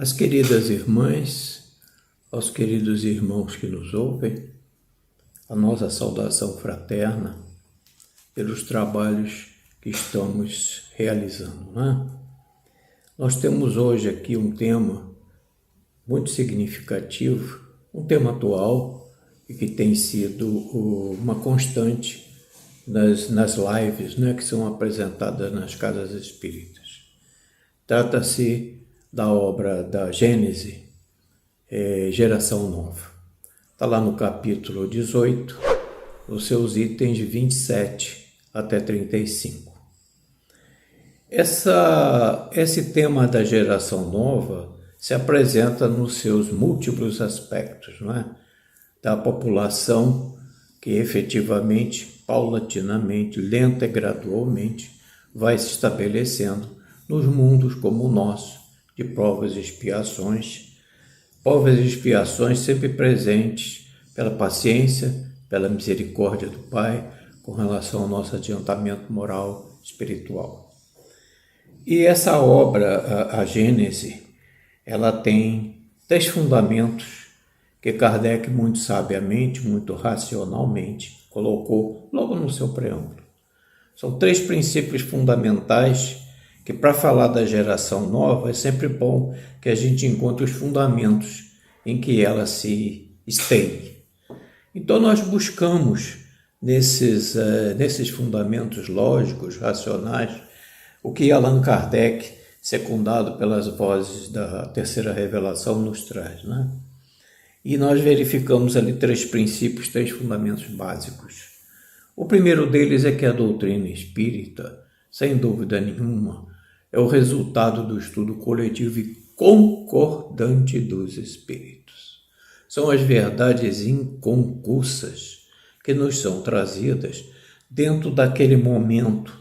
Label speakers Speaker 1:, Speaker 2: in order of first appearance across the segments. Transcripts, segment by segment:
Speaker 1: Às queridas irmãs, aos queridos irmãos que nos ouvem, a nossa saudação fraterna pelos trabalhos que estamos realizando, né? Nós temos hoje aqui um tema muito significativo, um tema atual e que tem sido uma constante nas lives, né, que são apresentadas nas casas espíritas. Trata-se da obra da Gênese, Geração Nova. Está lá no capítulo 18, os seus itens 27 até 35. Esse tema da geração nova se apresenta nos seus múltiplos aspectos, não é? Da população que efetivamente, paulatinamente, lenta e gradualmente, vai se estabelecendo nos mundos como o nosso, de provas e expiações sempre presentes pela paciência, pela misericórdia do Pai, com relação ao nosso adiantamento moral, espiritual. E essa obra, a Gênese, ela tem 10 fundamentos que Kardec muito sabiamente, muito racionalmente, colocou logo no seu preâmbulo. São 3 princípios fundamentais que, para falar da geração nova, é sempre bom que a gente encontre os fundamentos em que ela se esteie. Então, nós buscamos nesses fundamentos lógicos, racionais, o que Allan Kardec, secundado pelas vozes da terceira revelação, nos traz, né? E nós verificamos ali 3 princípios, 3 fundamentos básicos. O primeiro deles é que a doutrina espírita, sem dúvida nenhuma, é o resultado do estudo coletivo e concordante dos espíritos. São as verdades inconcussas que nos são trazidas dentro daquele momento,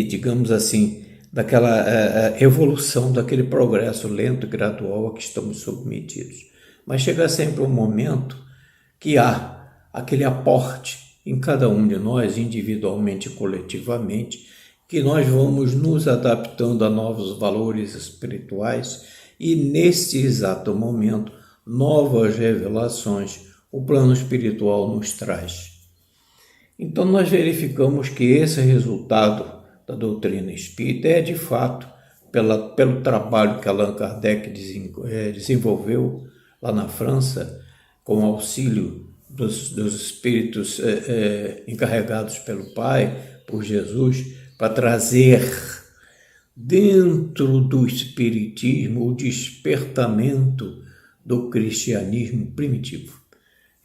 Speaker 1: digamos assim, daquela evolução, daquele progresso lento e gradual a que estamos submetidos. Mas chega sempre um momento que há aquele aporte em cada um de nós, individualmente e coletivamente, que nós vamos nos adaptando a novos valores espirituais e, neste exato momento, novas revelações o plano espiritual nos traz. Então, nós verificamos que esse resultado da doutrina espírita é, de fato, pelo trabalho que Allan Kardec desenvolveu lá na França, com auxílio dos espíritos encarregados pelo Pai, por Jesus, para trazer dentro do espiritismo o despertamento do cristianismo primitivo.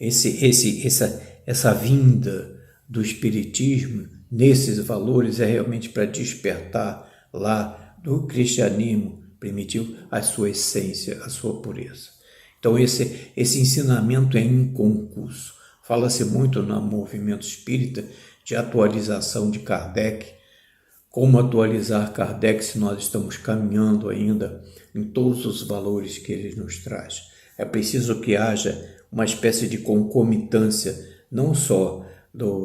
Speaker 1: Essa vinda do espiritismo nesses valores é realmente para despertar lá do cristianismo primitivo a sua essência, a sua pureza. Então esse ensinamento é inconcurso. Fala-se muito no movimento espírita de atualização de Kardec. Como atualizar Kardec se nós estamos caminhando ainda em todos os valores que ele nos traz? É preciso que haja uma espécie de concomitância, não só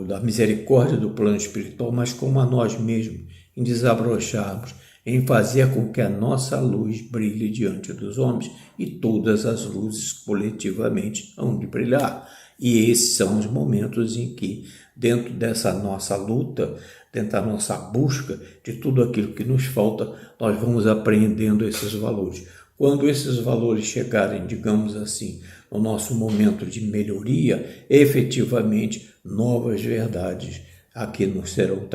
Speaker 1: da misericórdia do plano espiritual, mas como a nós mesmos, em desabrocharmos, em fazer com que a nossa luz brilhe diante dos homens e todas as luzes coletivamente hão de brilhar. E esses são os momentos em que, dentro dessa nossa luta, dentro da nossa busca de tudo aquilo que nos falta, nós vamos apreendendo esses valores. Quando esses valores chegarem, digamos assim, no nosso momento de melhoria, efetivamente, novas verdades aqui nos serão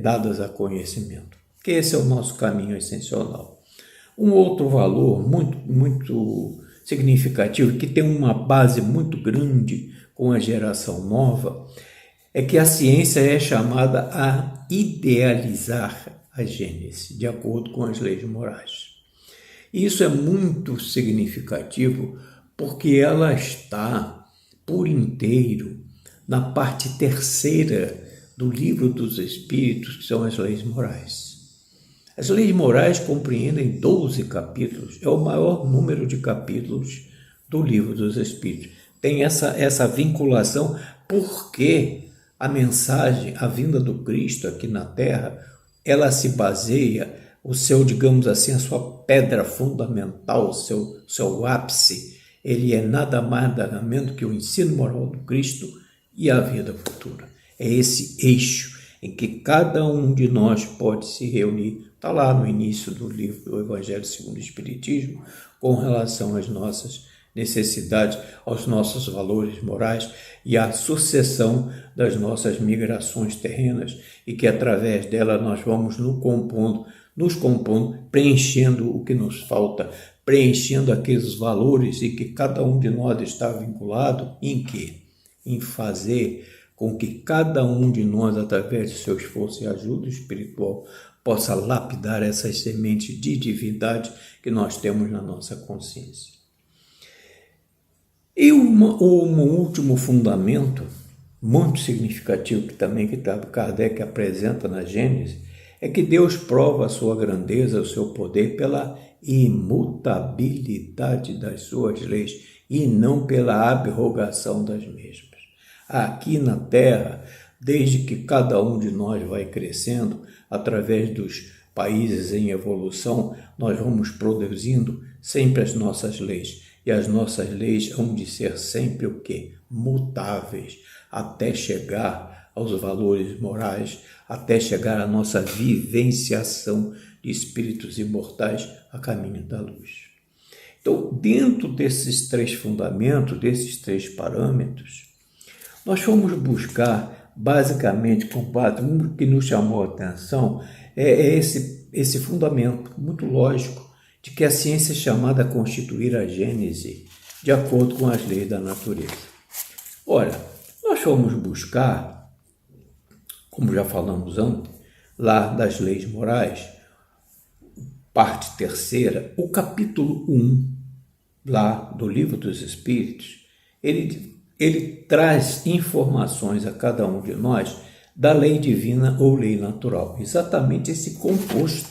Speaker 1: dadas a conhecimento. Que esse é o nosso caminho essencial. Um outro valor muito significativo, que tem uma base muito grande com a geração nova, é que a ciência é chamada a idealizar a Gênese, de acordo com as leis morais. E isso é muito significativo porque ela está por inteiro na parte 3ª do Livro dos Espíritos, que são as leis morais. As leis morais compreendem 12 capítulos, é o maior número de capítulos do Livro dos Espíritos. Tem essa vinculação porque a mensagem, a vinda do Cristo aqui na Terra, ela se baseia digamos assim, a sua pedra fundamental, o seu ápice, ele é nada mais nada menos que o ensino moral do Cristo e a vida futura. É esse eixo em que cada um de nós pode se reunir. Está lá no início do livro do Evangelho segundo o Espiritismo, com relação às nossas necessidades, aos nossos valores morais e à sucessão das nossas migrações terrenas, e que através dela nós vamos nos compondo, preenchendo o que nos falta, preenchendo aqueles valores e que cada um de nós está vinculado em quê? Em fazer com que cada um de nós, através de seu esforço e ajuda espiritual, possa lapidar essas sementes de divindade que nós temos na nossa consciência. E um último fundamento, muito significativo, que Kardec apresenta na Gênese, é que Deus prova a sua grandeza, o seu poder, pela imutabilidade das suas leis e não pela abrogação das mesmas. Aqui na Terra, desde que cada um de nós vai crescendo, através dos países em evolução, nós vamos produzindo sempre as nossas leis. E as nossas leis hão de ser sempre o quê? Mutáveis, até chegar aos valores morais, até chegar à nossa vivenciação de espíritos imortais a caminho da luz. Então, dentro desses três fundamentos, desses três parâmetros, nós fomos buscar, basicamente, com base, um que nos chamou a atenção, é esse fundamento muito lógico de que a ciência é chamada a constituir a Gênese de acordo com as leis da natureza. Ora, nós fomos buscar, como já falamos antes, lá das leis morais, parte terceira, o capítulo 1, lá do Livro dos Espíritos, ele traz informações a cada um de nós da lei divina ou lei natural. Exatamente esse composto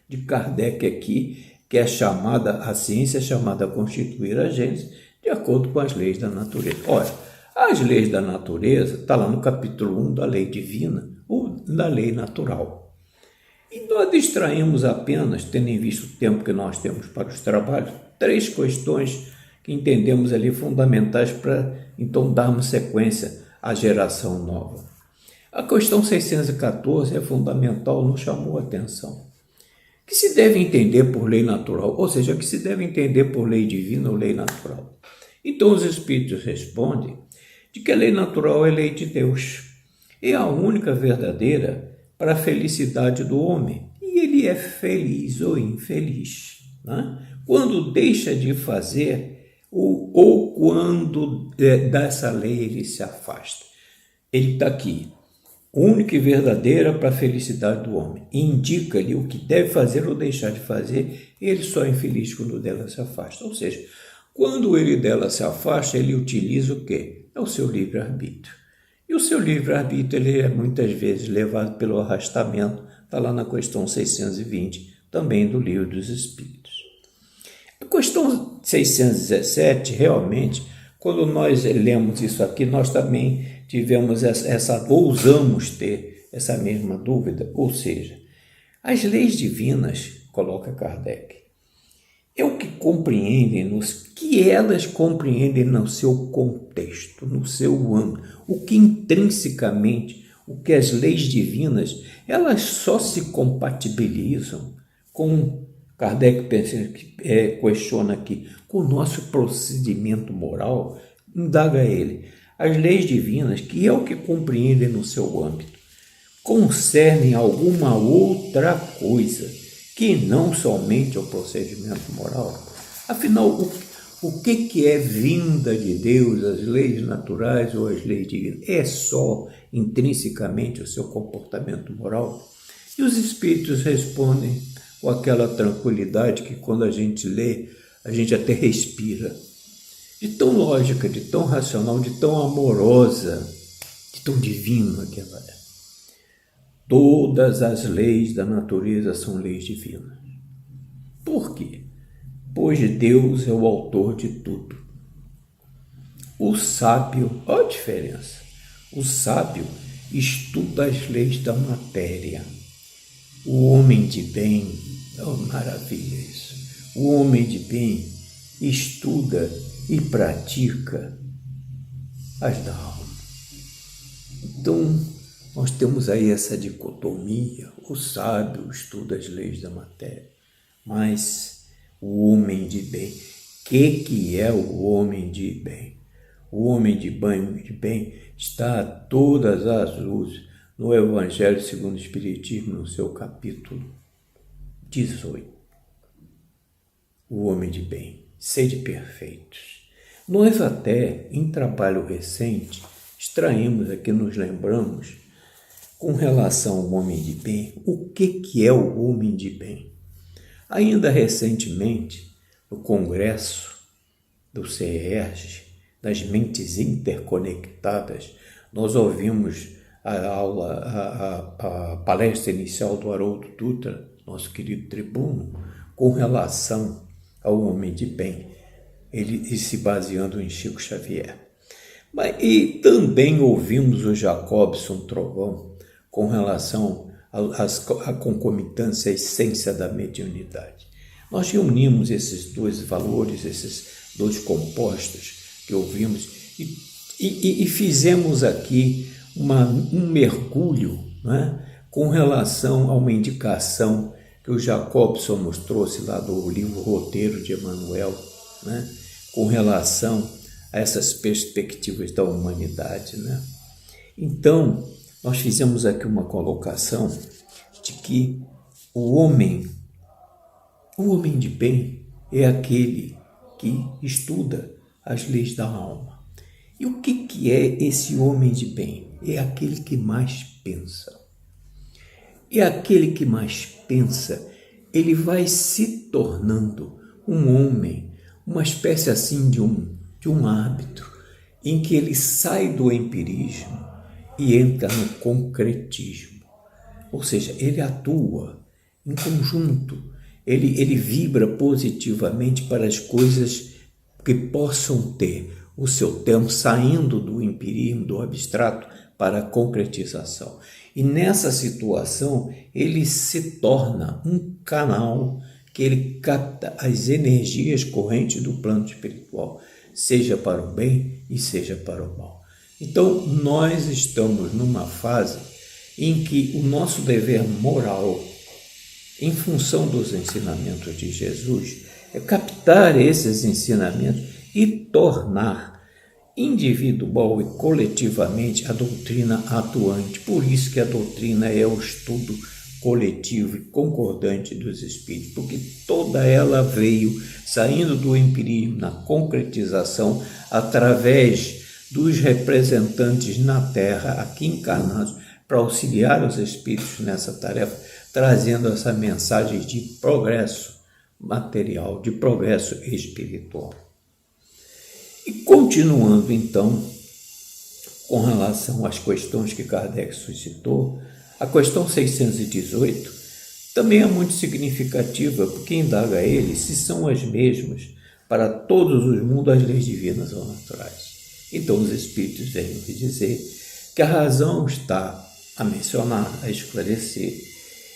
Speaker 1: de Kardec aqui, que é a ciência é chamada a constituir a Gênese de acordo com as leis da natureza. Ora, as leis da natureza está lá no capítulo 1 da lei divina ou da lei natural. E nós extraímos apenas, tendo em vista o tempo que nós temos para os trabalhos, 3 questões que entendemos ali fundamentais para, então, darmos sequência à geração nova. A questão 614 é fundamental, nos chamou a atenção. Que se deve entender por lei natural, ou seja, que se deve entender por lei divina ou lei natural. Então os Espíritos respondem de que a lei natural é lei de Deus, é a única verdadeira para a felicidade do homem, e ele é feliz ou infeliz, né? Quando deixa de fazer ou quando dessa lei ele se afasta. Ele está aqui. Única e verdadeira para a felicidade do homem. Indica-lhe o que deve fazer ou deixar de fazer, e ele só é infeliz quando dela se afasta. Ou seja, quando ele dela se afasta, ele utiliza o quê? É o seu livre-arbítrio. E o seu livre-arbítrio ele é muitas vezes levado pelo arrastamento, está lá na questão 620, também do Livro dos Espíritos. A questão 617, realmente, quando nós lemos isso aqui, nós também ousamos ter essa mesma dúvida, ou seja, as leis divinas, coloca Kardec, é o que elas compreendem no seu contexto, no seu âmbito, o que intrinsecamente, o que as leis divinas, elas só se compatibilizam com, Kardec questiona aqui, com o nosso procedimento moral, indaga ele, as leis divinas, que é o que compreendem no seu âmbito, concernem alguma outra coisa que não somente o procedimento moral. Afinal, o que é vinda de Deus, as leis naturais ou as leis divinas? É só intrinsecamente o seu comportamento moral? E os Espíritos respondem com aquela tranquilidade que quando a gente lê, a gente até respira. De tão lógica, de tão racional, de tão amorosa, de tão divina que ela é. Todas as leis da natureza são leis divinas. Por quê? Pois Deus é o autor de tudo. O sábio, olha a diferença, o sábio estuda as leis da matéria. O homem de bem Oh, maravilha isso. O homem de bem estuda e pratica as da alma. Então, nós temos aí essa dicotomia. O sábio estuda as leis da matéria, mas o homem de bem, que é o homem de bem? O homem de bem está a todas as luzes no Evangelho segundo o Espiritismo, no seu capítulo 18. O homem de bem, sede perfeitos. Nós até, em trabalho recente, extraímos aqui, nos lembramos, com relação ao homem de bem, o que é o homem de bem. Ainda recentemente, no Congresso do CERJ, das Mentes Interconectadas, nós ouvimos a palestra inicial do Haroldo Dutra, nosso querido tribuno, com relação ao homem de bem, ele se baseando em Chico Xavier. E também ouvimos o Jacobson Trovão com relação à concomitância, à essência da mediunidade. Nós reunimos esses dois valores, esses dois compostos que ouvimos e fizemos aqui um mergulho, né, com relação a uma indicação que o Jacobson nos trouxe lá do livro Roteiro de Emmanuel, né, com relação a essas perspectivas da humanidade, né? Então, nós fizemos aqui uma colocação de que o homem de bem é aquele que estuda as leis da alma. E o que é esse homem de bem? É aquele que mais pensa. É aquele que mais pensa, ele vai se tornando um homem, uma espécie assim de um árbitro, em que ele sai do empirismo e entra no concretismo. Ou seja, ele atua em conjunto, ele vibra positivamente para as coisas que possam ter o seu tempo, saindo do empirismo, do abstrato, para a concretização. E nessa situação, ele se torna um canal que ele capta as energias correntes do plano espiritual, seja para o bem e seja para o mal. Então, nós estamos numa fase em que o nosso dever moral, em função dos ensinamentos de Jesus, é captar esses ensinamentos e tornar individual e coletivamente a doutrina atuante. Por isso que a doutrina é o estudo coletivo e concordante dos espíritos, porque toda ela veio saindo do empirismo na concretização através dos representantes na Terra, aqui encarnados, para auxiliar os espíritos nessa tarefa, trazendo essa mensagem de progresso material, de progresso espiritual. E continuando então, com relação às questões que Kardec suscitou, a questão 618 também é muito significativa, porque indaga ele se são as mesmas para todos os mundos as leis divinas ou naturais. Então os espíritos vêm nos dizer que a razão está a mencionar, a esclarecer,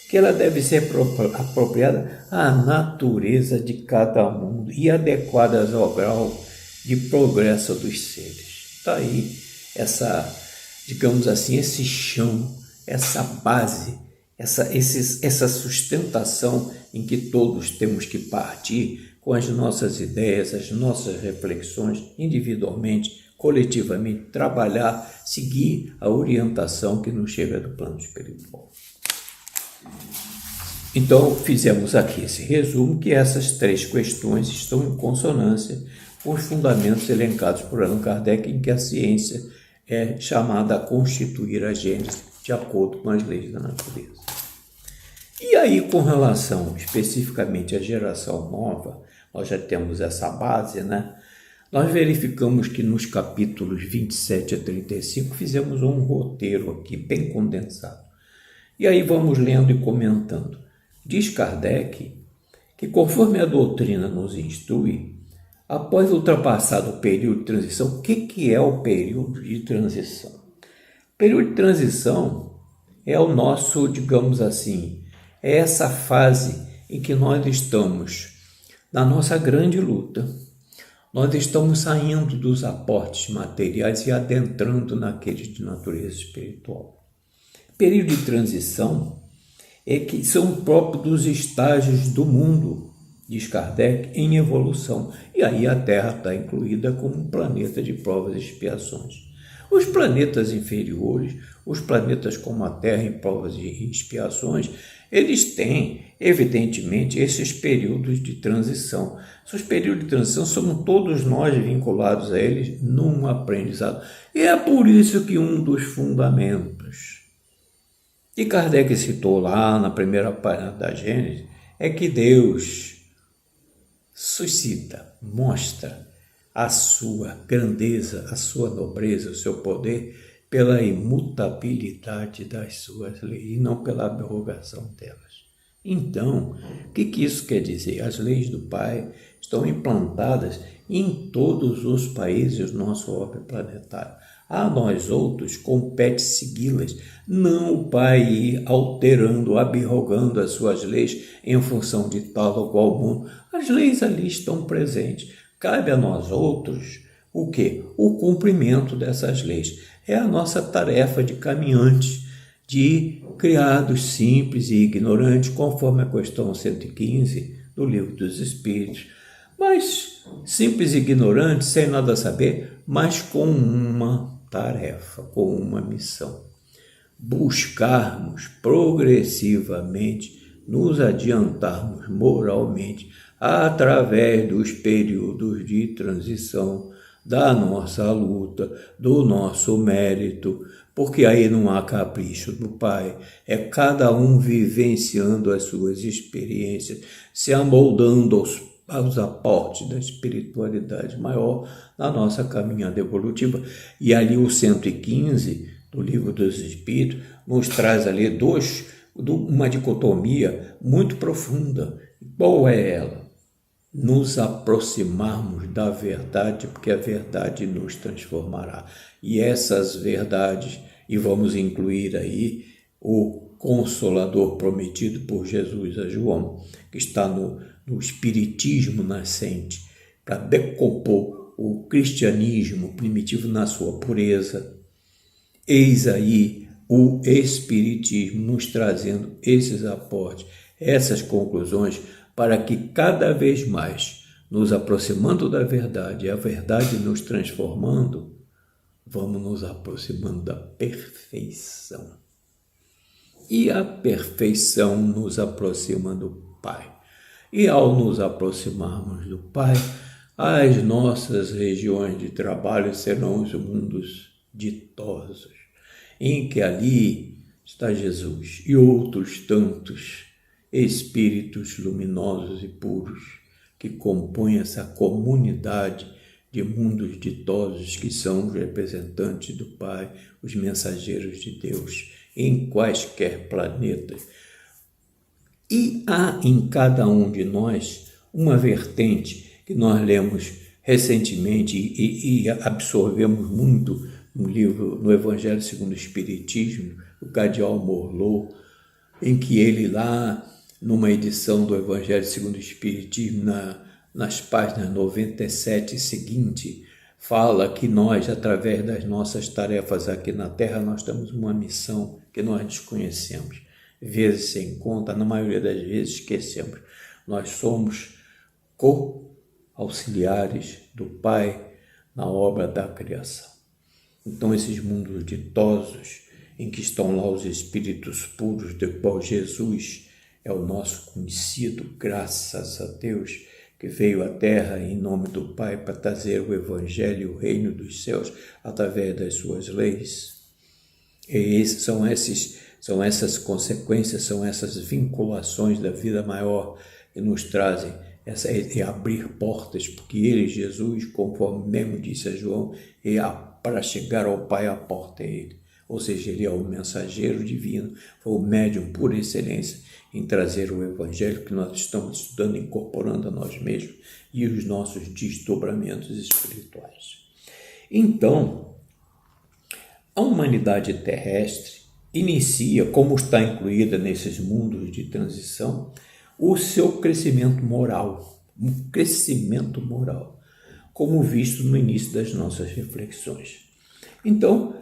Speaker 1: que ela deve ser apropriada à natureza de cada mundo e adequada ao grau de progresso dos seres. Está aí digamos assim, esse chão, essa base, essa sustentação em que todos temos que partir com as nossas ideias, as nossas reflexões, individualmente, coletivamente, trabalhar, seguir a orientação que nos chega do plano espiritual. Então, fizemos aqui esse resumo, que essas três questões estão em consonância com os fundamentos elencados por Allan Kardec, em que a ciência é chamada a constituir a gênese de acordo com as leis da natureza. E aí, com relação especificamente à geração nova, nós já temos essa base, né? Nós verificamos que nos capítulos 27 a 35 fizemos um roteiro aqui bem condensado. E aí vamos lendo e comentando. Diz Kardec que, conforme a doutrina nos instrui, após ultrapassado o período de transição, o que é o período de transição? O período de transição é o nosso, digamos assim, é essa fase em que nós estamos na nossa grande luta. Nós estamos saindo dos aportes materiais e adentrando naqueles de natureza espiritual. Período de transição é que são próprios dos estágios do mundo, diz Kardec, em evolução. E aí a Terra está incluída como um planeta de provas e expiações. Os planetas inferiores, os planetas como a Terra em provas e expiações, eles têm, evidentemente, esses períodos de transição. Esses períodos de transição somos todos nós vinculados a eles num aprendizado. E é por isso que um dos fundamentos que Kardec citou lá na primeira página da Gênesis é que Deus suscita, mostra a sua grandeza, a sua nobreza, o seu poder pela imutabilidade das suas leis e não pela abrogação delas. Então, o que isso quer dizer? As leis do Pai estão implantadas em todos os países do nosso orbe planetário. A nós outros compete segui-las, não o Pai ir alterando, abrogando as suas leis em função de tal ou qual mundo. As leis ali estão presentes. Cabe a nós outros o quê? O cumprimento dessas leis. É a nossa tarefa de caminhantes, de criados simples e ignorantes, conforme a questão 115 do Livro dos Espíritos. Mas simples e ignorantes, sem nada saber, mas com uma tarefa, com uma missão. Buscarmos progressivamente nos adiantarmos moralmente através dos períodos de transição da nossa luta, do nosso mérito, porque aí não há capricho do Pai, é cada um vivenciando as suas experiências, se amoldando aos aportes da espiritualidade maior na nossa caminhada evolutiva. E ali o 115 do Livro dos Espíritos nos traz ali uma dicotomia muito profunda. Qual é ela? Nos aproximarmos da verdade, porque a verdade nos transformará. E essas verdades, e vamos incluir aí o Consolador prometido por Jesus a João, que está no Espiritismo nascente, para decompor o cristianismo primitivo na sua pureza. Eis aí o Espiritismo nos trazendo esses aportes, essas conclusões, para que cada vez mais, nos aproximando da verdade, e a verdade nos transformando, vamos nos aproximando da perfeição. E a perfeição nos aproxima do Pai. E ao nos aproximarmos do Pai, as nossas regiões de trabalho serão os mundos ditosos, em que ali está Jesus e outros tantos espíritos luminosos e puros que compõem essa comunidade de mundos ditosos que são os representantes do Pai, os mensageiros de Deus, em quaisquer planetas. E há em cada um de nós uma vertente que nós lemos recentemente e absorvemos muito no Evangelho segundo o Espiritismo, do Cardeal Morlot, em que ele lá, numa edição do Evangelho segundo o Espiritismo, nas páginas 97 e seguinte, fala que nós, através das nossas tarefas aqui na Terra, nós temos uma missão que nós desconhecemos. Vezes sem conta, na maioria das vezes esquecemos. Nós somos co-auxiliares do Pai na obra da criação. Então, esses mundos ditosos, em que estão lá os espíritos puros, do qual Jesus é o nosso conhecido, graças a Deus, que veio à Terra em nome do Pai para trazer o Evangelho e o Reino dos Céus através das suas leis. E são essas consequências, são essas vinculações da vida maior que nos trazem abrir portas, porque ele, Jesus, conforme mesmo disse a João, para chegar ao Pai a porta é ele. Ou seja, ele é o mensageiro divino, foi o médium por excelência em trazer o Evangelho que nós estamos estudando, incorporando a nós mesmos e os nossos desdobramentos espirituais. Então, a humanidade terrestre inicia, como está incluída nesses mundos de transição, o seu crescimento moral, como visto no início das nossas reflexões. Então,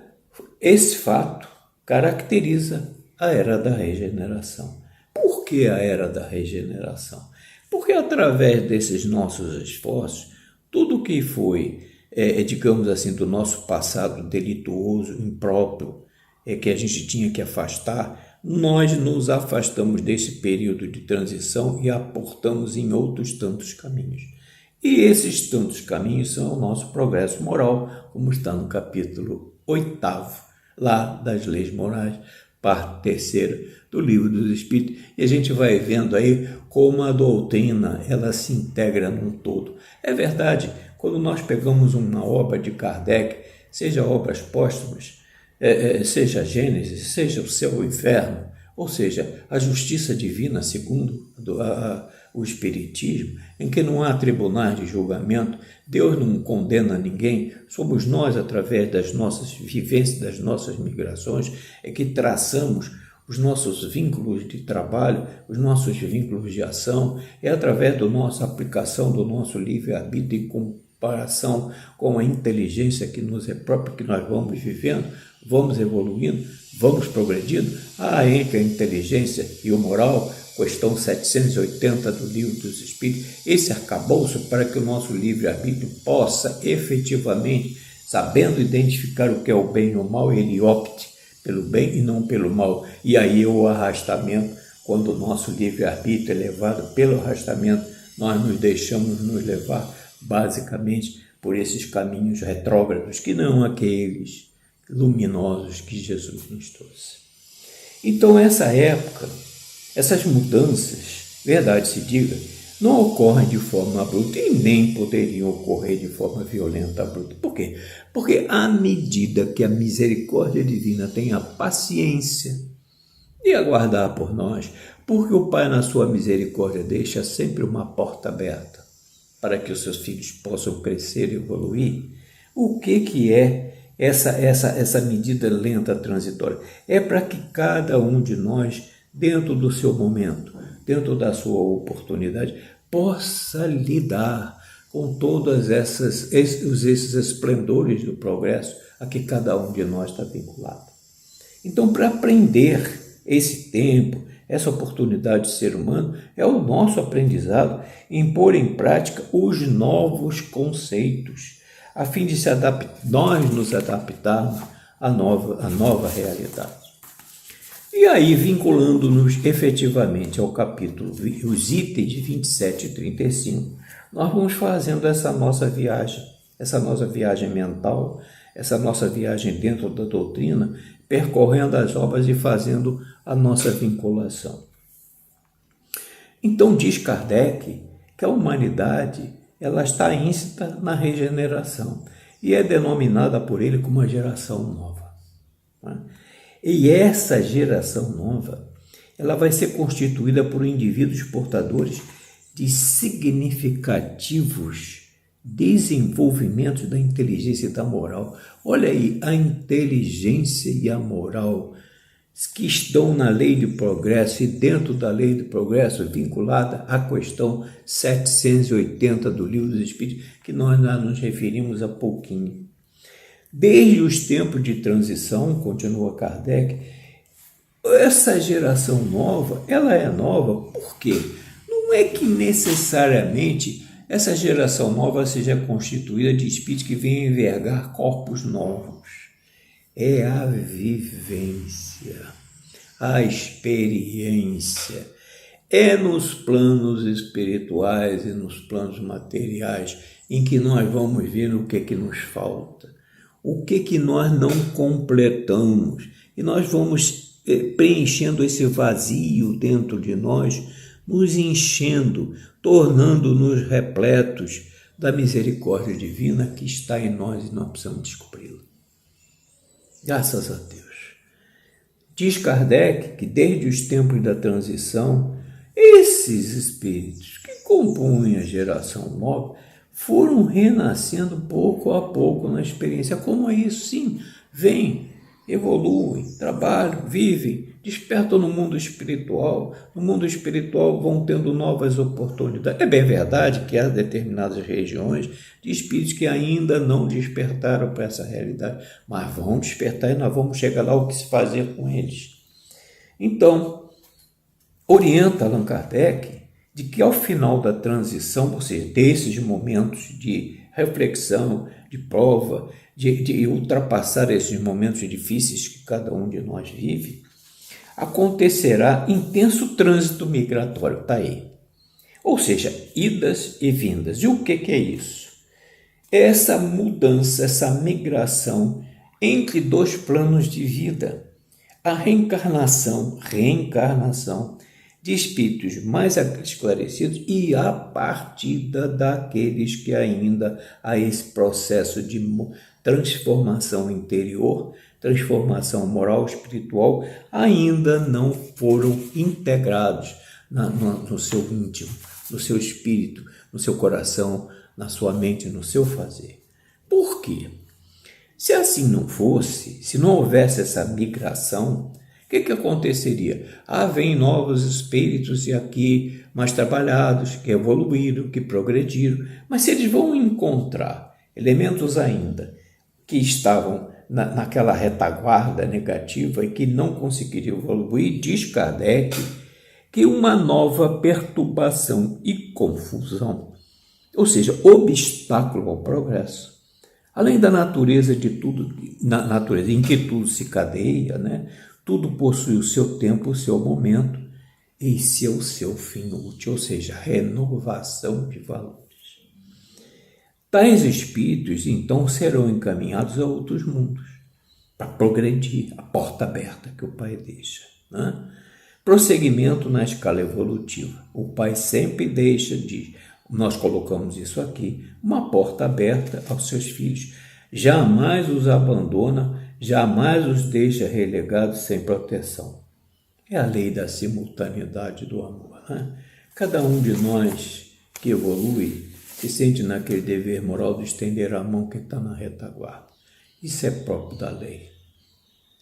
Speaker 1: esse fato caracteriza a era da regeneração. Por que a era da regeneração? Porque através desses nossos esforços, tudo que foi, digamos assim, do nosso passado delituoso, impróprio, que a gente tinha que afastar, nós nos afastamos desse período de transição e aportamos em outros tantos caminhos. E esses tantos caminhos são o nosso progresso moral, como está no capítulo 8º, lá das leis morais, parte 3ª do Livro dos Espíritos, e a gente vai vendo aí como a doutrina ela se integra num todo. É verdade, quando nós pegamos uma obra de Kardec, seja obras póstumas, seja a Gênesis, seja o céu ou o inferno, ou seja, a justiça divina segundo o Espiritismo, em que não há tribunais de julgamento, Deus não condena ninguém, somos nós, através das nossas vivências, das nossas migrações, que traçamos os nossos vínculos de trabalho, os nossos vínculos de ação, através da nossa aplicação do nosso livre-arbítrio em comparação com a inteligência que nos é própria, que nós vamos vivendo, vamos evoluindo, vamos progredindo. Entre a inteligência e o moral, questão 780 do Livro dos Espíritos, esse arcabouço para que o nosso livre-arbítrio possa efetivamente, sabendo identificar o que é o bem e o mal, ele opte pelo bem e não pelo mal. E aí o arrastamento, quando o nosso livre-arbítrio é levado pelo arrastamento, nós nos deixamos nos levar basicamente por esses caminhos retrógrados, que não aqueles luminosos que Jesus nos trouxe. Então, essa época, essas mudanças, verdade se diga, não ocorrem de forma abrupta e nem poderiam ocorrer de forma violenta, abrupta. Por quê? Porque à medida que a misericórdia divina tem a paciência de aguardar por nós, porque o Pai, na sua misericórdia, deixa sempre uma porta aberta para que os seus filhos possam crescer e evoluir. O que é essa medida lenta transitória? É para que cada um de nós, dentro do seu momento, dentro da sua oportunidade, possa lidar com todos esses esplendores do progresso a que cada um de nós está vinculado. Então, para aprender esse tempo, essa oportunidade de ser humano, é o nosso aprendizado em pôr em prática os novos conceitos, a fim de nós nos adaptarmos à nova realidade. E aí, vinculando-nos efetivamente ao capítulo, os itens de 27 e 35, nós vamos fazendo essa nossa viagem mental, essa nossa viagem dentro da doutrina, percorrendo as obras e fazendo a nossa vinculação. Então, diz Kardec que a humanidade ela está íncita na regeneração e é denominada por ele como uma geração nova. E essa geração nova, ela vai ser constituída por indivíduos portadores de significativos desenvolvimentos da inteligência e da moral. Olha aí, a inteligência e a moral que estão na lei do progresso e dentro da lei do progresso vinculada à questão 780 do Livro dos Espíritos, que nós já nos referimos há pouquinho. Desde os tempos de transição, continua Kardec, essa geração nova, ela é nova por quê? Não é que necessariamente essa geração nova seja constituída de espíritos que venham envergar corpos novos. É a vivência, a experiência. É nos planos espirituais e nos planos materiais em que nós vamos ver o que nos falta, o que nós não completamos. E nós vamos preenchendo esse vazio dentro de nós, nos enchendo, tornando-nos repletos da misericórdia divina que está em nós e nós precisamos descobri-la. Graças a Deus. Diz Kardec que desde os tempos da transição, esses espíritos que compõem a geração nova foram renascendo pouco a pouco na experiência. Como é isso? Sim, vêm, evoluem, trabalham, vivem, despertam no mundo espiritual. No mundo espiritual vão tendo novas oportunidades. É bem verdade que há determinadas regiões de espíritos que ainda não despertaram para essa realidade, mas vão despertar e nós vamos chegar lá o que se fazer com eles. Então, orienta Allan Kardec de que ao final da transição, ou seja, desses momentos de reflexão, de prova, de ultrapassar esses momentos difíceis que cada um de nós vive, acontecerá intenso trânsito migratório, está aí. Ou seja, idas e vindas. E o que é isso? Essa mudança, essa migração entre dois planos de vida. A reencarnação de espíritos mais esclarecidos e a partida daqueles que ainda há esse processo de transformação interior, transformação moral, espiritual, ainda não foram integrados no seu íntimo, no seu espírito, no seu coração, na sua mente, no seu fazer. Por quê? Se assim não fosse, se não houvesse essa migração, o que aconteceria? Vem novos espíritos e aqui mais trabalhados, que evoluíram, que progrediram, mas se eles vão encontrar elementos ainda que estavam naquela retaguarda negativa e que não conseguiriam evoluir, diz Kardec que uma nova perturbação e confusão, ou seja, obstáculo ao progresso, além da natureza de tudo, na natureza em que tudo se cadeia, né? Tudo possui o seu tempo, o seu momento e o seu fim útil, ou seja, renovação de valores. Tais espíritos, então, serão encaminhados a outros mundos, para progredir, a porta aberta que o Pai deixa, né? Prosseguimento na escala evolutiva. O Pai sempre deixa nós colocamos isso aqui, uma porta aberta aos seus filhos. Jamais os abandona, jamais os deixa relegados sem proteção. É a lei da simultaneidade do amor, né? Cada um de nós que evolui se sente naquele dever moral de estender a mão quem está na retaguarda. Isso é próprio da lei,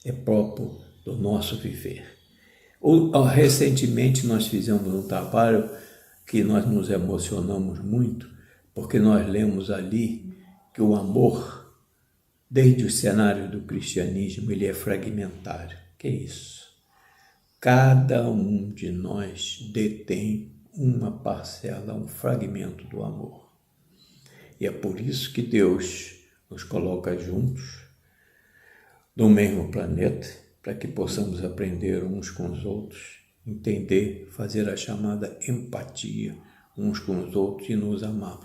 Speaker 1: é próprio do nosso viver. Recentemente nós fizemos um trabalho que nós nos emocionamos muito, porque nós lemos ali que o amor, desde o cenário do cristianismo, ele é fragmentário. Que é isso? Cada um de nós detém uma parcela, um fragmento do amor. E é por isso que Deus nos coloca juntos, no mesmo planeta, para que possamos aprender uns com os outros, entender, fazer a chamada empatia uns com os outros e nos amar.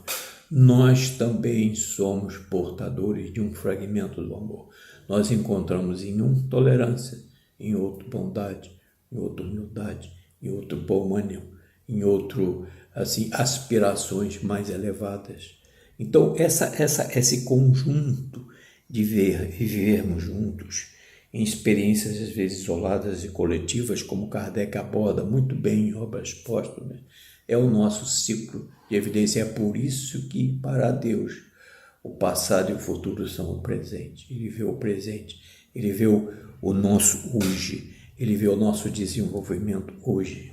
Speaker 1: Nós também somos portadores de um fragmento do amor. Nós encontramos em um tolerância, em outro bondade, em outro humildade, em outro bom ânimo, em outro aspirações mais elevadas. Então esse conjunto de vivermos juntos em experiências às vezes isoladas e coletivas, como Kardec aborda muito bem em Obras Póstumas, é o nosso ciclo de evidência. É por isso que, para Deus, o passado e o futuro são o presente. Ele vê o presente, ele vê o nosso hoje, ele vê o nosso desenvolvimento hoje.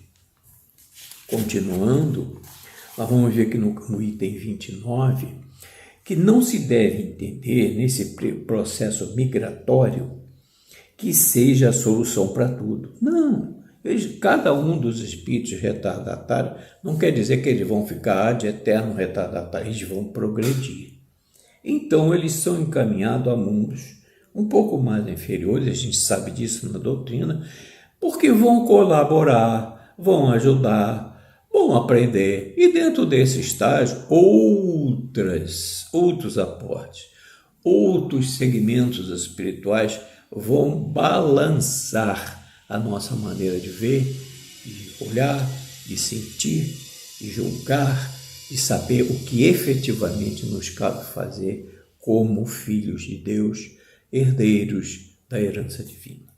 Speaker 1: Continuando, nós vamos ver que no item 29, que não se deve entender nesse processo migratório que seja a solução para tudo. Não. Cada um dos espíritos retardatários não quer dizer que eles vão ficar de eterno retardatário, eles vão progredir. Então, eles são encaminhados a mundos um pouco mais inferiores, a gente sabe disso na doutrina, porque vão colaborar, vão ajudar, vão aprender. E dentro desse estágio, outros aportes, outros segmentos espirituais vão balançar a nossa maneira de ver, de olhar, de sentir, de julgar, de saber o que efetivamente nos cabe fazer como filhos de Deus, herdeiros da herança divina.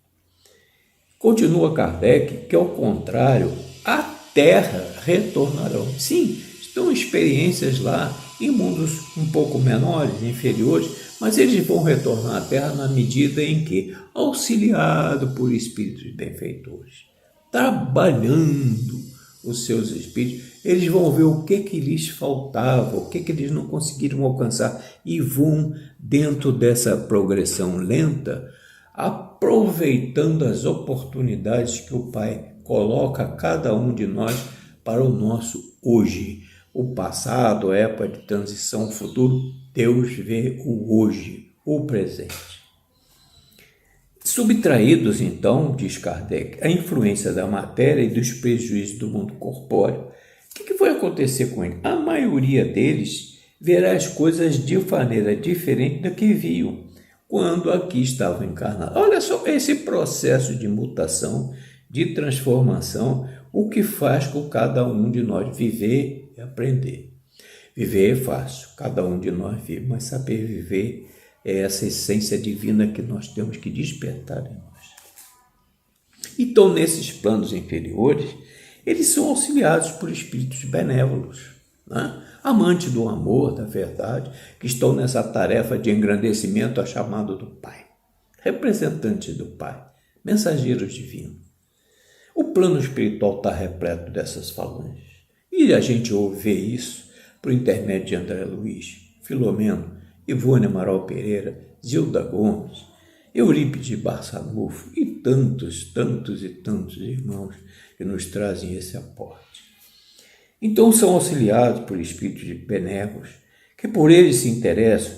Speaker 1: Continua Kardec que, ao contrário, à Terra retornarão. Sim, estão experiências lá em mundos um pouco menores, inferiores, Mas eles vão retornar à Terra na medida em que, auxiliado por espíritos benfeitores, trabalhando os seus espíritos, eles vão ver o que lhes faltava, o que eles não conseguiram alcançar e vão, dentro dessa progressão lenta, aproveitando as oportunidades que o Pai coloca a cada um de nós para o nosso hoje. O passado, a época de transição, o futuro, Deus vê o hoje, o presente. Subtraídos, então, diz Kardec, a influência da matéria e dos prejuízos do mundo corpóreo, o que vai acontecer com ele? A maioria deles verá as coisas de maneira diferente da que viam quando aqui estavam encarnados. Olha só esse processo de mutação, de transformação, o que faz com cada um de nós viver e aprender. Viver é fácil, cada um de nós vive, mas saber viver é essa essência divina que nós temos que despertar em nós. Então, nesses planos inferiores, eles são auxiliados por espíritos benévolos, né? Amantes do amor, da verdade, que estão nessa tarefa de engrandecimento a chamado do Pai, representantes do Pai, mensageiros divinos. O plano espiritual está repleto dessas falanges, e a gente ouve ver isso por intermédio de André Luiz, Filomeno, Ivone Amaral Pereira, Zilda Gomes, Eurípides Barçanufo e tantos irmãos que nos trazem esse aporte. Então são auxiliados por espíritos benévolos que por eles se interessam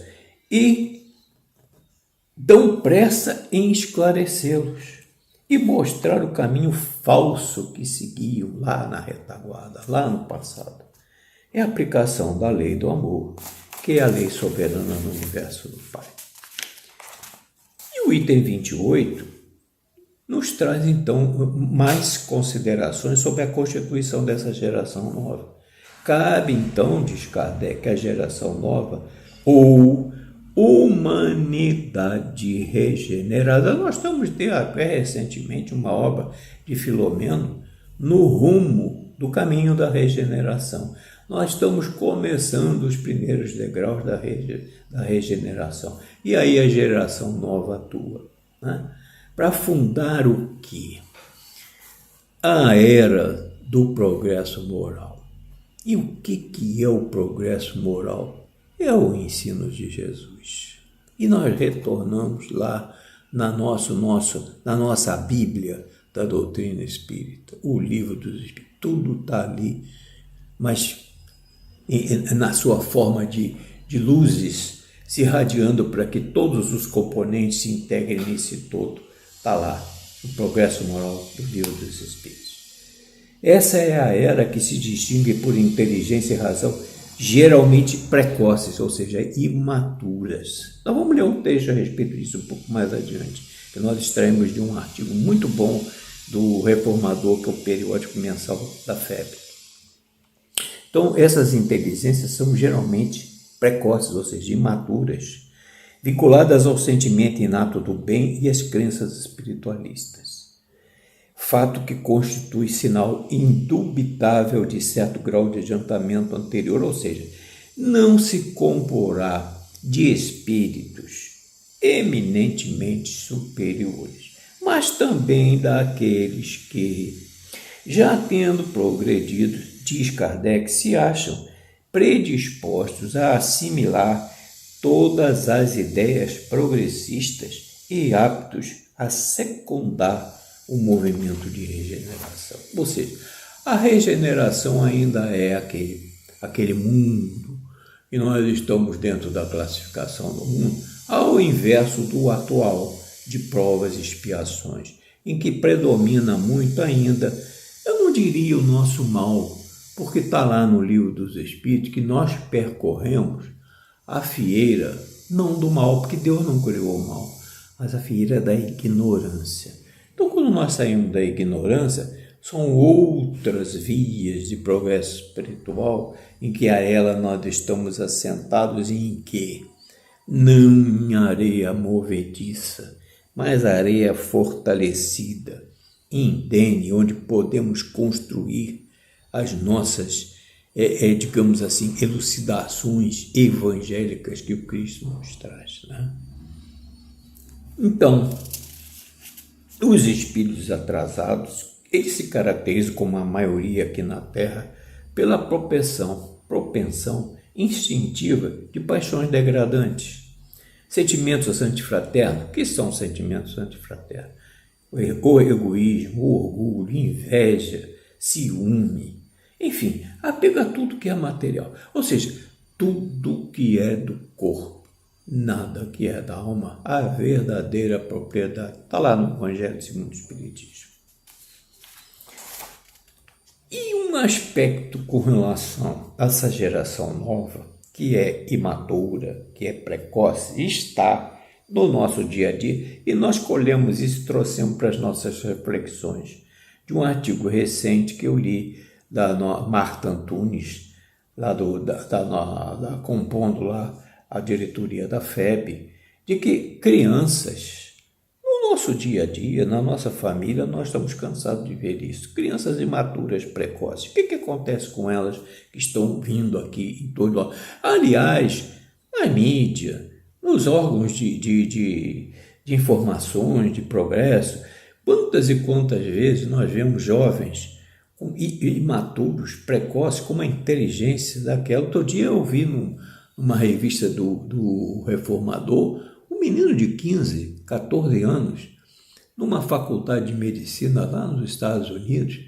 Speaker 1: e dão pressa em esclarecê-los e mostrar o caminho falso que seguiam lá na retaguarda, lá no passado. É a aplicação da lei do amor, que é a lei soberana no universo do Pai. E o item 28 nos traz, então, mais considerações sobre a constituição dessa geração nova. Cabe, então, diz Kardec, a geração nova, ou humanidade regenerada. Nós estamos tendo até recentemente uma obra de Filomeno no rumo do caminho da regeneração. Nós estamos começando os primeiros degraus da regeneração. E aí a geração nova atua, né? Para fundar o quê? A era do progresso moral. E o que é o progresso moral? É o ensino de Jesus. E nós retornamos lá na nossa Bíblia da doutrina espírita, o livro dos Espíritos. Tudo está ali, mas na sua forma de luzes, se irradiando para que todos os componentes se integrem nesse todo. Está lá, o progresso moral do livro dos Espíritos. Essa é a era que se distingue por inteligência e razão geralmente precoces, ou seja, imaturas. Nós vamos ler um texto a respeito disso um pouco mais adiante, que nós extraímos de um artigo muito bom do Reformador, que é o periódico mensal da FEB. Então, essas inteligências são geralmente precoces, ou seja, imaturas, vinculadas ao sentimento inato do bem e às crenças espiritualistas. Fato que constitui sinal indubitável de certo grau de adiantamento anterior, ou seja, não se comporá de espíritos eminentemente superiores, mas também daqueles que, já tendo progredido, diz Kardec, se acham predispostos a assimilar todas as ideias progressistas e aptos a secundar o movimento de regeneração. Ou seja, a regeneração ainda é aquele mundo, e nós estamos dentro da classificação do mundo, ao inverso do atual, de provas e expiações, em que predomina muito ainda, eu não diria o nosso mal, porque está lá no livro dos Espíritos que nós percorremos a fieira, não do mal, porque Deus não criou o mal, mas a fieira da ignorância. Então, quando nós saímos da ignorância, são outras vias de progresso espiritual em que a ela nós estamos assentados e em que não em areia movediça, mas areia fortalecida, indene, onde podemos construir as nossas digamos assim, elucidações evangélicas que o Cristo nos traz, né? Então, os espíritos atrasados, eles se caracterizam, como a maioria aqui na Terra, pela propensão instintiva de paixões degradantes. Sentimentos antifraternos. O que são sentimentos antifraternos? O egoísmo, o orgulho, inveja, ciúme, enfim, apego a tudo que é material. Ou seja, tudo que é do corpo, nada que é da alma, a verdadeira propriedade. Está lá no Evangelho segundo o Espiritismo. E um aspecto com relação a essa geração nova, que é imatura, que é precoce, está no nosso dia a dia, e nós colhemos isso e trouxemos para as nossas reflexões de um artigo recente que eu li da Marta Antunes, lá compondo lá a diretoria da FEB, de que crianças, no nosso dia a dia, na nossa família, nós estamos cansados de ver isso. Crianças imaturas, precoces. O que acontece com elas que estão vindo aqui em torno? Aliás, na mídia, nos órgãos de informações, de progresso, quantas e quantas vezes nós vemos jovens imaturos, precoces, com uma inteligência daquela. Outro dia eu vi numa revista do Reformador, um menino de 15, 14 anos, numa faculdade de medicina lá nos Estados Unidos,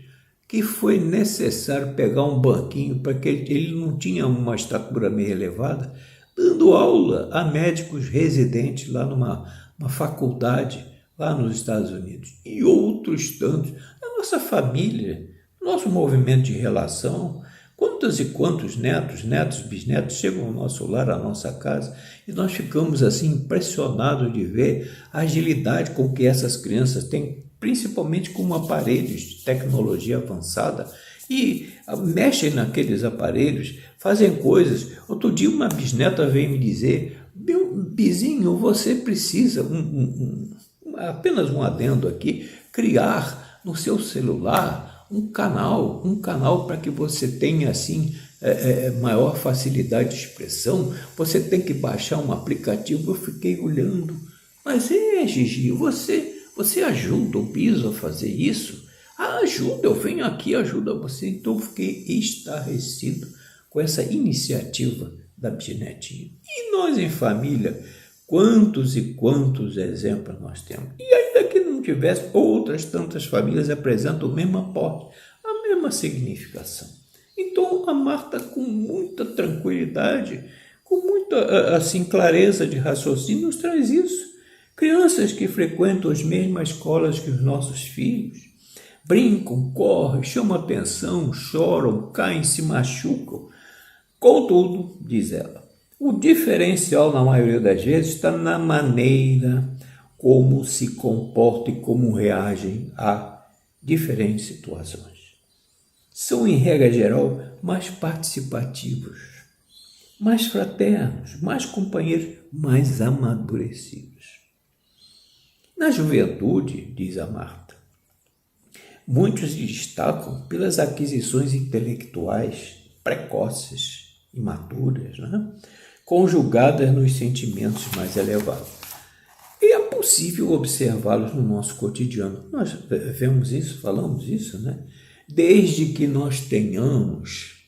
Speaker 1: que foi necessário pegar um banquinho, para que ele não tinha uma estatura meio elevada, dando aula a médicos residentes lá numa faculdade lá nos Estados Unidos. E outros tantos. A nossa família, nosso movimento de relação, quantos e quantos netos, bisnetos chegam ao nosso lar, à nossa casa, e nós ficamos assim impressionados de ver a agilidade com que essas crianças têm, principalmente com aparelhos de tecnologia avançada, e mexem naqueles aparelhos, fazem coisas. Outro dia uma bisneta veio me dizer: meu vizinho, você precisa, apenas um adendo aqui, criar no seu celular um canal para que você tenha assim maior facilidade de expressão. Você tem que baixar um aplicativo. Eu fiquei olhando, mas Gigi, você ajuda o Biso a fazer isso? Ajuda, eu venho aqui, ajuda você. Então eu fiquei estarrecido com essa iniciativa da bisnetinha. E nós em família, quantos e quantos exemplos nós temos. E ainda que não tivesse, outras tantas famílias apresentam o mesmo aporte, a mesma significação. Então a Marta, com muita tranquilidade, com muita assim clareza de raciocínio, nos traz isso. Crianças que frequentam as mesmas escolas que os nossos filhos, brincam, correm, chamam atenção, choram, caem, se machucam. Contudo, diz ela, o diferencial, na maioria das vezes, está na maneira como se comportam e como reagem a diferentes situações. São, em regra geral, mais participativos, mais fraternos, mais companheiros, mais amadurecidos. Na juventude, diz a Marta, muitos se destacam pelas aquisições intelectuais precoces, imaturas, né? Conjugadas nos sentimentos mais elevados. E é possível observá-los no nosso cotidiano. Nós vemos isso, falamos isso, né? Desde que nós tenhamos,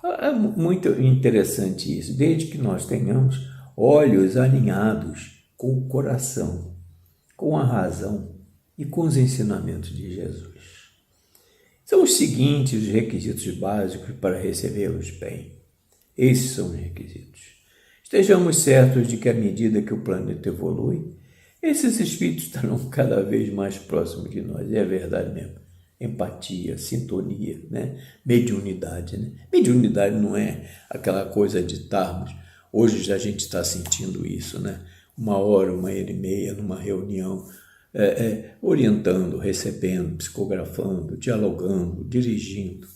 Speaker 1: é muito interessante isso, desde que nós tenhamos olhos alinhados com o coração, com a razão e com os ensinamentos de Jesus. São os seguintes os requisitos básicos para recebê-los bem. Esses são os requisitos. Estejamos certos de que, à medida que o planeta evolui, esses espíritos estarão cada vez mais próximos de nós. E é verdade mesmo. Empatia, sintonia, né? Mediunidade. Né? Mediunidade não é aquela coisa de estarmos. Hoje a gente está sentindo isso, né? 1 hora, 1h30, numa reunião, orientando, recebendo, psicografando, dialogando, dirigindo.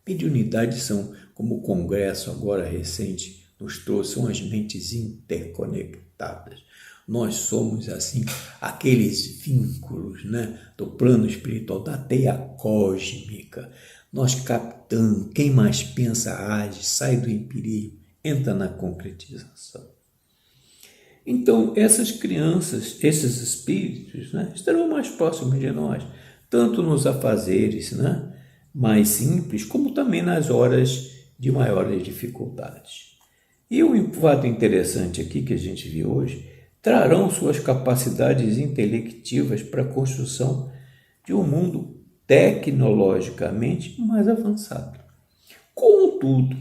Speaker 1: Mediunidades são, como o congresso agora recente nos trouxe, são as mentes interconectadas. Nós somos, assim, aqueles vínculos, né, do plano espiritual, da teia cósmica, nós captando, quem mais pensa age, sai do empirismo, entra na concretização. Então, essas crianças, esses espíritos, né, estarão mais próximos de nós, tanto nos afazeres, né, mais simples, como também nas horas de maiores dificuldades. E o fato interessante aqui que a gente viu hoje, trarão suas capacidades intelectivas para a construção de um mundo tecnologicamente mais avançado. Contudo,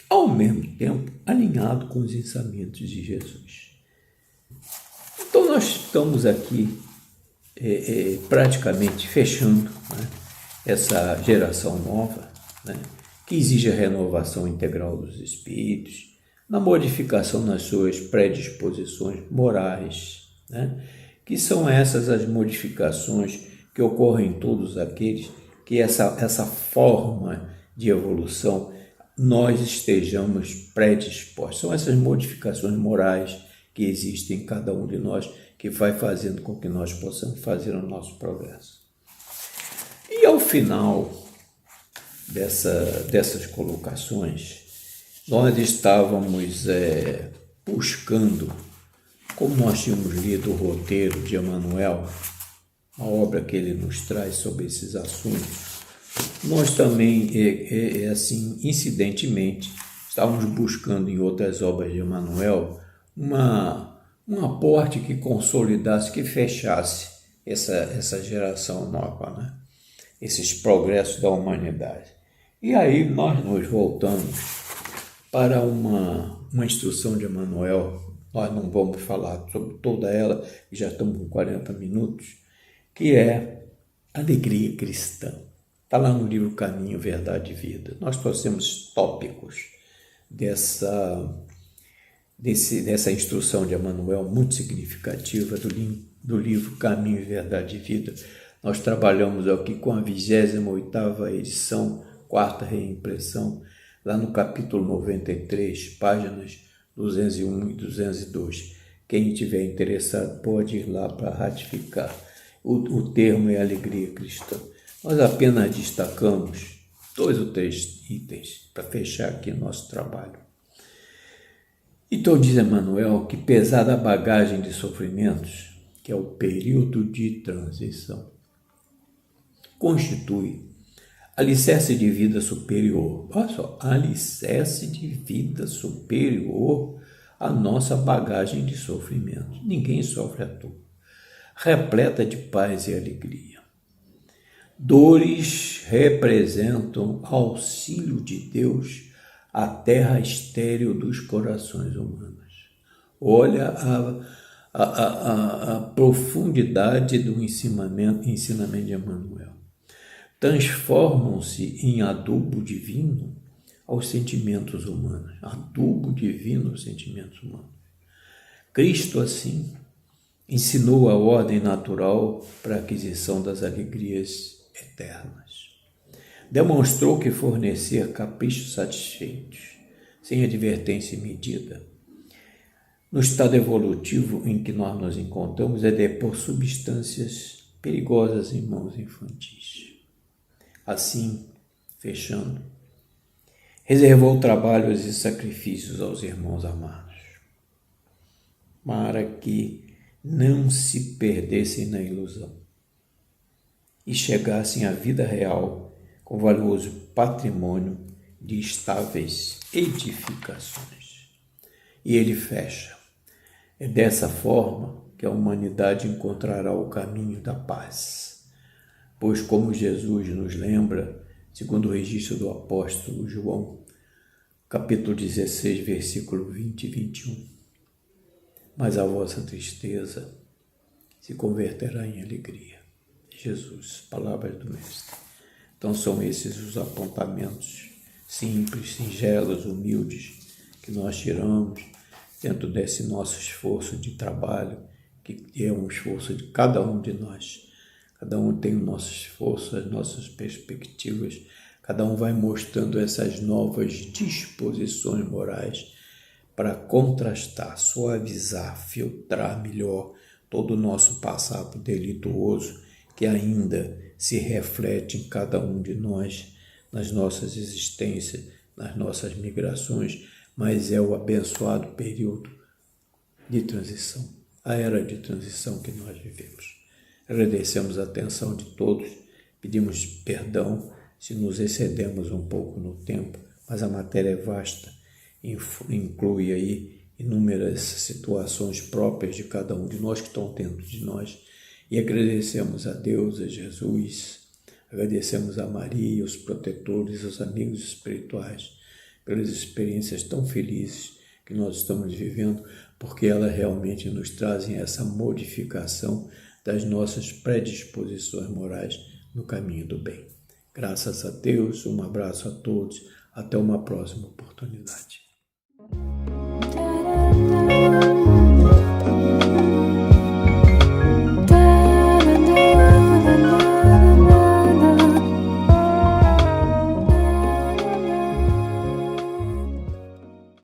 Speaker 1: ao mesmo tempo, alinhado com os ensinamentos de Jesus. Então, nós estamos aqui praticamente fechando, né, essa geração nova, né, que exige a renovação integral dos espíritos, na modificação nas suas predisposições morais, né, que são essas as modificações que ocorrem em todos aqueles que essa forma de evolução nós estejamos predispostos. São essas modificações morais que existem em cada um de nós que vai fazendo com que nós possamos fazer o nosso progresso. E ao final dessas colocações, nós estávamos buscando, como nós tínhamos lido o roteiro de Emmanuel, a obra que ele nos traz sobre esses assuntos, nós também, assim, incidentemente, estávamos buscando em outras obras de Emmanuel um aporte que consolidasse, que fechasse essa geração nova, né? Esses progressos da humanidade. E aí nós nos voltamos para uma instrução de Emmanuel, nós não vamos falar sobre toda ela, já estamos com 40 minutos, que é alegria cristã. Está lá no livro Caminho, Verdade e Vida. Nós trouxemos tópicos dessa instrução de Emmanuel, muito significativa, do livro Caminho, Verdade e Vida. Nós trabalhamos aqui com a 28ª edição, 4ª reimpressão, lá no capítulo 93, páginas 201 e 202. Quem estiver interessado pode ir lá para ratificar. O termo é alegria cristã. Nós apenas destacamos 2 ou 3 itens para fechar aqui nosso trabalho. Então diz Emmanuel que pesada a bagagem de sofrimentos, que é o período de transição, constitui alicerce de vida superior. Olha só, alicerce de vida superior à nossa bagagem de sofrimentos. Ninguém sofre à toa. Repleta de paz e alegria. Dores representam auxílio de Deus à terra estéril dos corações humanos. Olha a profundidade do ensinamento de Emmanuel. Transformam-se em adubo divino aos sentimentos humanos. Adubo divino aos sentimentos humanos. Cristo, assim, ensinou a ordem natural para a aquisição das alegrias eternas. Demonstrou que fornecer caprichos satisfeitos, sem advertência e medida, no estado evolutivo em que nós nos encontramos, é depor substâncias perigosas em mãos infantis. Assim, fechando, reservou trabalhos e sacrifícios aos irmãos amados, para que não se perdessem na ilusão e chegassem à vida real com valioso patrimônio de estáveis edificações. E ele fecha. É dessa forma que a humanidade encontrará o caminho da paz. Pois, como Jesus nos lembra, segundo o registro do apóstolo João, capítulo 16, versículo 20 e 21, mas a vossa tristeza se converterá em alegria. Jesus, palavras do Mestre. Então são esses os apontamentos simples, singelos, humildes que nós tiramos dentro desse nosso esforço de trabalho, que é um esforço de cada um de nós. Cada um tem o nosso esforço, as nossas perspectivas, cada um vai mostrando essas novas disposições morais para contrastar, suavizar, filtrar melhor todo o nosso passado delituoso que ainda se reflete em cada um de nós, nas nossas existências, nas nossas migrações, mas é o abençoado período de transição, a era de transição que nós vivemos. Agradecemos a atenção de todos, pedimos perdão se nos excedemos um pouco no tempo, mas a matéria é vasta, inclui aí inúmeras situações próprias de cada um de nós que estão dentro de nós, e agradecemos a Deus, a Jesus, agradecemos a Maria, os protetores, os amigos espirituais, pelas experiências tão felizes que nós estamos vivendo, porque elas realmente nos trazem essa modificação das nossas predisposições morais no caminho do bem. Graças a Deus, um abraço a todos, até uma próxima oportunidade.